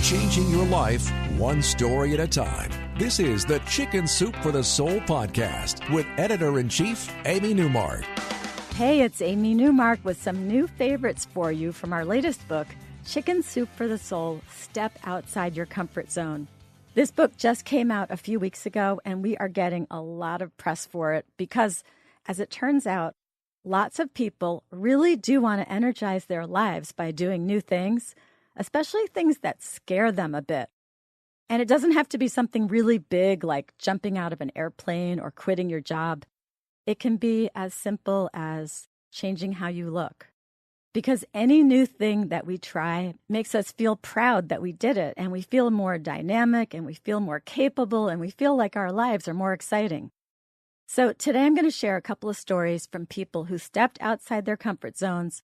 changing your life one story at a time. This is the Chicken Soup for the Soul podcast with Editor-in-Chief Amy Newmark. Hey, it's Amy Newmark with some new favorites for you from our latest book, Chicken Soup for the Soul, Step Outside Your Comfort Zone. This book just came out a few weeks ago, and we are getting a lot of press for it because, as it turns out, lots of people really do want to energize their lives by doing new things, especially things that scare them a bit. And it doesn't have to be something really big like jumping out of an airplane or quitting your job. It can be as simple as changing how you look. Because any new thing that we try makes us feel proud that we did it, and we feel more dynamic, and we feel more capable, and we feel like our lives are more exciting. So today I'm going to share a couple of stories from people who stepped outside their comfort zones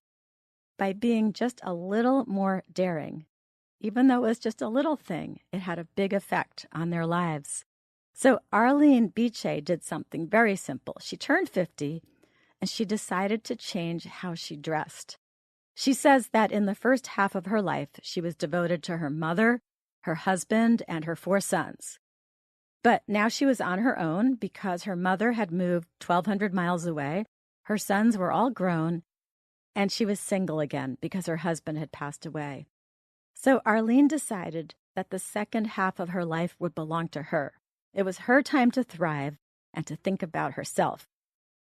by being just a little more daring. Even though it was just a little thing, it had a big effect on their lives. So Arlene Beche did something very simple. She turned 50, and she decided to change how she dressed. She says that in the first half of her life, she was devoted to her mother, her husband, and her 4 sons. But now she was on her own because her mother had moved 1,200 miles away, her sons were all grown, and she was single again because her husband had passed away. So Arlene decided that the second half of her life would belong to her. It was her time to thrive and to think about herself.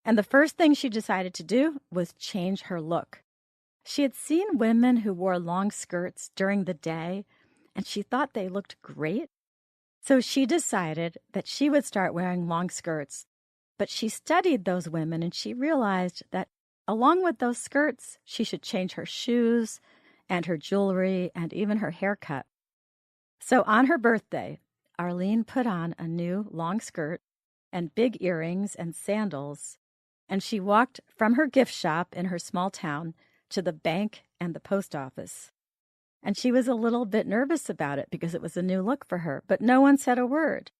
And the first thing she decided to do was change her look. She had seen women who wore long skirts during the day, and she thought they looked great. So she decided that she would start wearing long skirts. But she studied those women, and she realized that along with those skirts, she should change her shoes and her jewelry and even her haircut. So on her birthday, Arlene put on a new long skirt and big earrings and sandals, and she walked from her gift shop in her small town to the bank and the post office. And she was a little bit nervous about it because it was a new look for her, but no one said a word.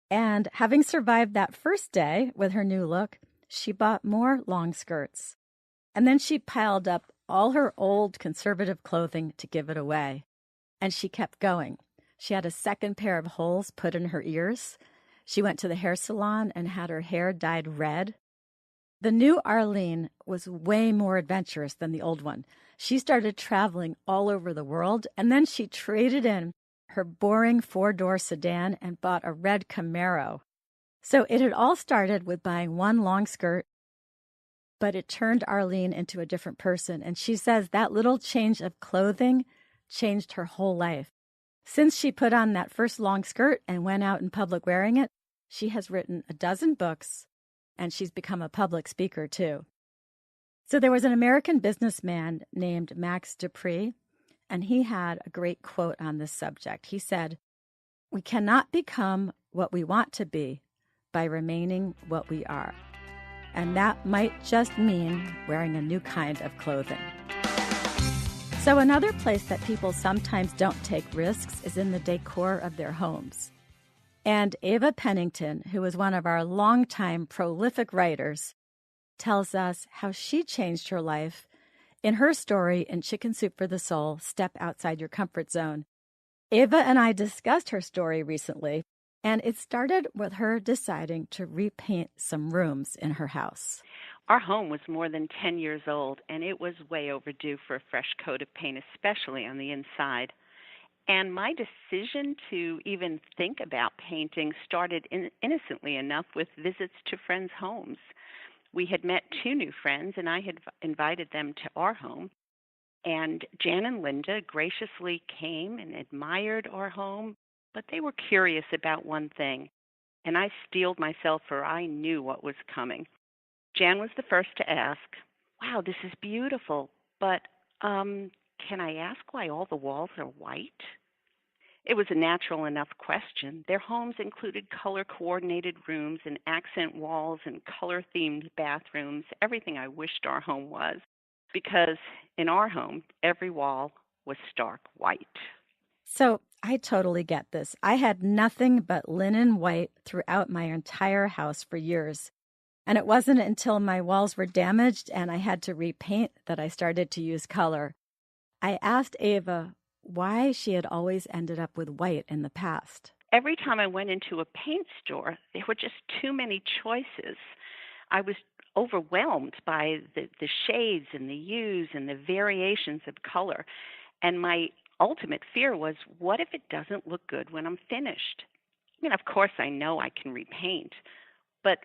And having survived that first day with her new look, she bought more long skirts. And then she piled up all her old conservative clothing to give it away. And she kept going. She had a second pair of holes put in her ears. She went to the hair salon and had her hair dyed red. The new Arlene was way more adventurous than the old one. She started traveling all over the world, and then she traded in her boring 4-door sedan and bought a red Camaro. So it had all started with buying one long skirt, but it turned Arlene into a different person. And she says that little change of clothing changed her whole life. Since she put on that first long skirt and went out in public wearing it, she has written 12 books, and she's become a public speaker too. So there was an American businessman named Max Dupree, and he had a great quote on this subject. He said, "We cannot become what we want to be by remaining what we are." And that might just mean wearing a new kind of clothing. So another place that people sometimes don't take risks is in the decor of their homes. And Ava Pennington, who is one of our longtime prolific writers, tells us how she changed her life in her story in Chicken Soup for the Soul, Step Outside Your Comfort Zone. Ava and I discussed her story recently, and it started with her deciding to repaint some rooms in her house. Our home was more than 10 years old, and it was way overdue for a fresh coat of paint, especially on the inside. And my decision to even think about painting started innocently enough with visits to friends' homes. We had met 2 new friends, and I had invited them to our home. And Jan and Linda graciously came and admired our home, but they were curious about one thing, and I steeled myself, for I knew what was coming. Jan was the first to ask, "Wow, this is beautiful, but can I ask why all the walls are white?" It was a natural enough question. Their homes included color-coordinated rooms and accent walls and color-themed bathrooms, everything I wished our home was, because in our home, every wall was stark white. So I totally get this. I had nothing but linen white throughout my entire house for years. And it wasn't until my walls were damaged and I had to repaint that I started to use color. I asked Ava why she had always ended up with white in the past. Every time I went into a paint store, there were just too many choices. I was overwhelmed by the shades and the hues and the variations of color. And my ultimate fear was, what if it doesn't look good when I'm finished? I mean, of course, I know I can repaint, but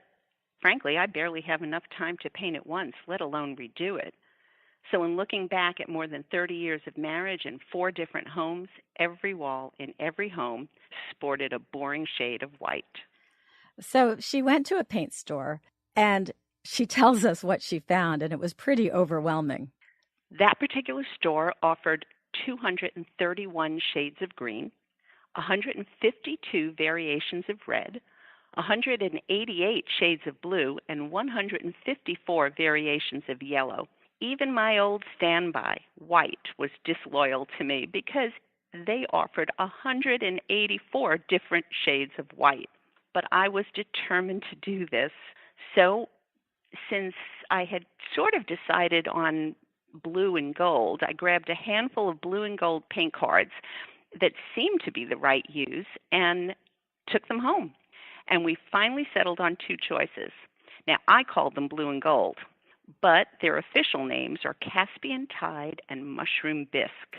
frankly, I barely have enough time to paint it once, let alone redo it. So in looking back at more than 30 years of marriage and 4 different homes, every wall in every home sported a boring shade of white. So she went to a paint store, and she tells us what she found, and it was pretty overwhelming. That particular store offered 231 shades of green, 152 variations of red, 188 shades of blue, and 154 variations of yellow. Even my old standby, white, was disloyal to me because they offered 184 different shades of white. But I was determined to do this. So since I had sort of decided on blue and gold, I grabbed a handful of blue and gold paint cards that seemed to be the right use and took them home. And we finally settled on 2 choices. Now, I called them blue and gold, but their official names are Caspian Tide and Mushroom Bisque.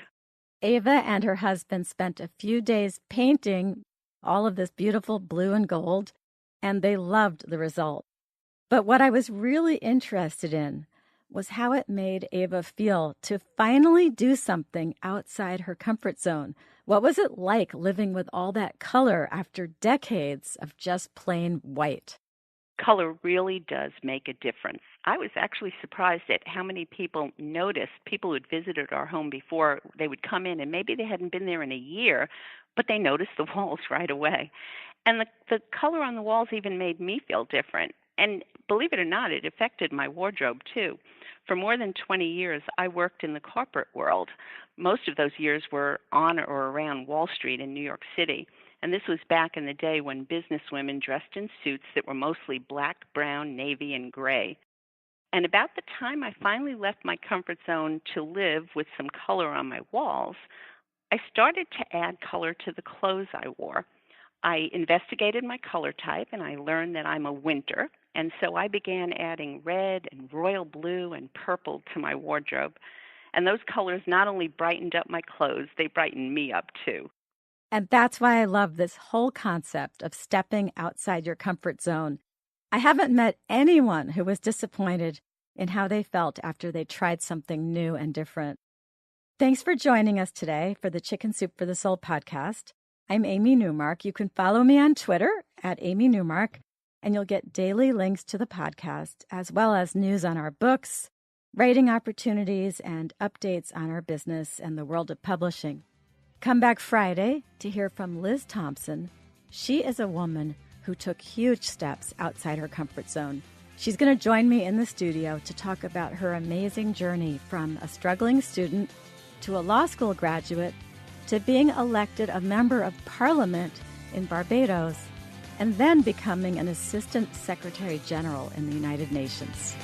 Ava and her husband spent a few days painting all of this beautiful blue and gold, and they loved the result. But what I was really interested in was how it made Ava feel to finally do something outside her comfort zone. What was it like living with all that color after decades of just plain white? Color really does make a difference. I was actually surprised at how many people noticed, people who had visited our home before. They would come in and maybe they hadn't been there in a year, but they noticed the walls right away. And the color on the walls even made me feel different. And believe it or not, it affected my wardrobe too. For more than 20 years, I worked in the corporate world. Most of those years were on or around Wall Street in New York City. And this was back in the day when businesswomen dressed in suits that were mostly black, brown, navy, and gray. And about the time I finally left my comfort zone to live with some color on my walls, I started to add color to the clothes I wore. I investigated my color type, and I learned that I'm a winter. And so I began adding red and royal blue and purple to my wardrobe. And those colors not only brightened up my clothes, they brightened me up too. And that's why I love this whole concept of stepping outside your comfort zone. I haven't met anyone who was disappointed in how they felt after they tried something new and different. Thanks for joining us today for the Chicken Soup for the Soul podcast. I'm Amy Newmark. You can follow me on Twitter at Amy Newmark, and you'll get daily links to the podcast, as well as news on our books, writing opportunities, and updates on our business and the world of publishing. Come back Friday to hear from Liz Thompson. She is a woman who took huge steps outside her comfort zone. She's going to join me in the studio to talk about her amazing journey from a struggling student to a law school graduate to being elected a member of Parliament in Barbados and then becoming an Assistant Secretary General in the United Nations.